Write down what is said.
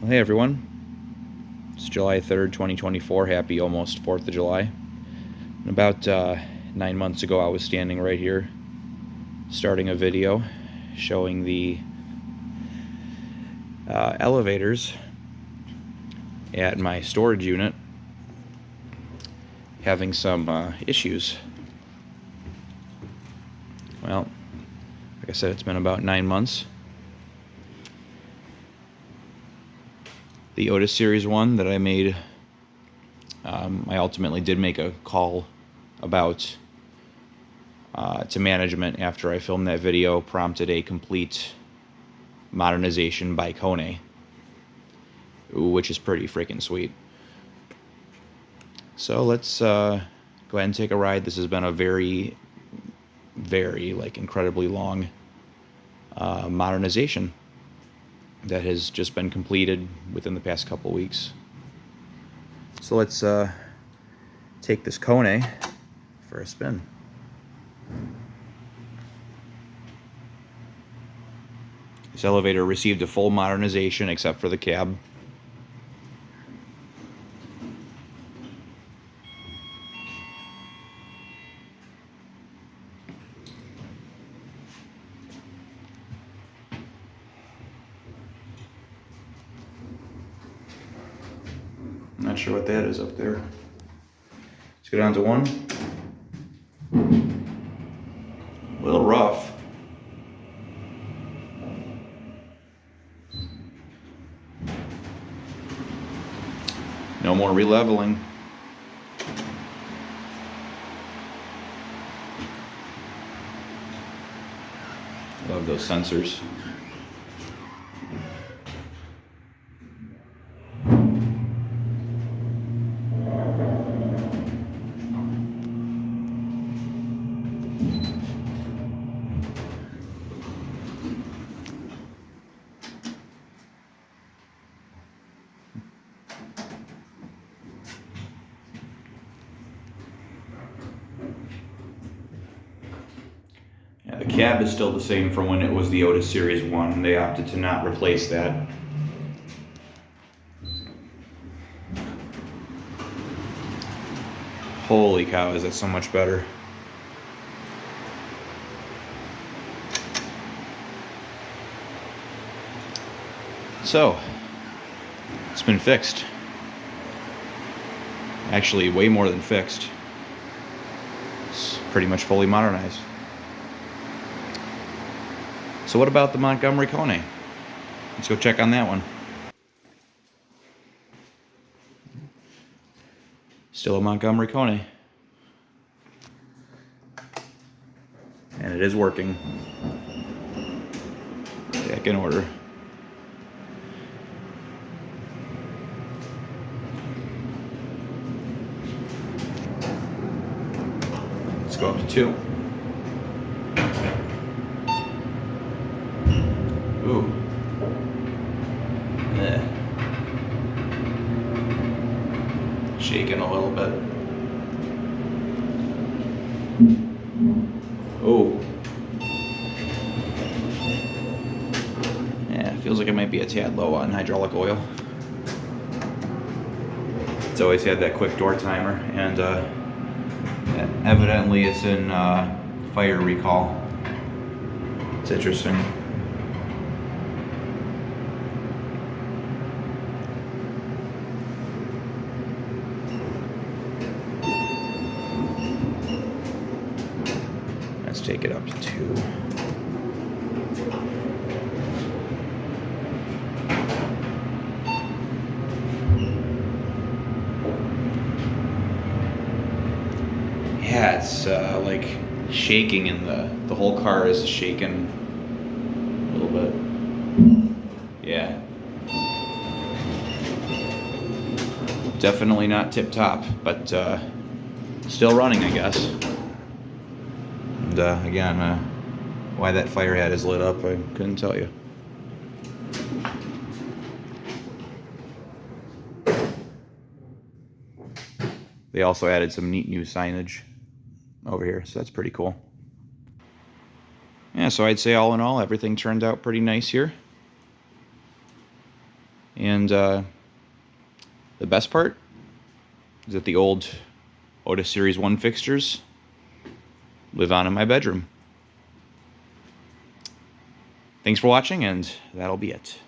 Well, hey everyone, it's July 3rd, 2024. Happy almost 4th of July. And about 9 months ago, I was standing right here starting a video showing the elevators at my storage unit having some issues. Well, like I said, it's been about 9 months. The Otis Series 1 that I made, I ultimately did make a call about to management after I filmed that video, prompted a complete modernization by KONE, which is pretty freaking sweet. So let's go ahead and take a ride. This has been a very, incredibly long modernization that has just been completed within the past couple weeks. So let's take this KONE for a spin. This elevator received a full modernization except for the cab. I'm not sure what that is up there. Let's go down to one. A little rough. No more releveling. Love those sensors. Yeah, the cab is still the same from when it was the Otis Series 1. They opted to not replace that. Holy cow, is that so much better. So, it's been fixed. Actually, way more than fixed. It's pretty much fully modernized. So what about the Montgomery KONE? Let's go check on that one. Still a Montgomery KONE. And it is working. Back in order. Let's go up to 2. Ooh. Yeah. Shaking a little bit. Oh. Yeah, feels like it might be a tad low on hydraulic oil. It's always had that quick door timer, and evidently it's in fire recall. It's interesting. Let's take it up to 2. Yeah, it's like shaking, and the whole car is shaking a little bit. Yeah. Definitely not tip top, but still running, I guess. And again, why that fire hat is lit up, I couldn't tell you. They also added some neat new signage over here, so that's pretty cool. Yeah, so I'd say all in all, everything turned out pretty nice here. And the best part is that the old Otis Series 1 fixtures live on in my bedroom. Thanks for watching, and that'll be it.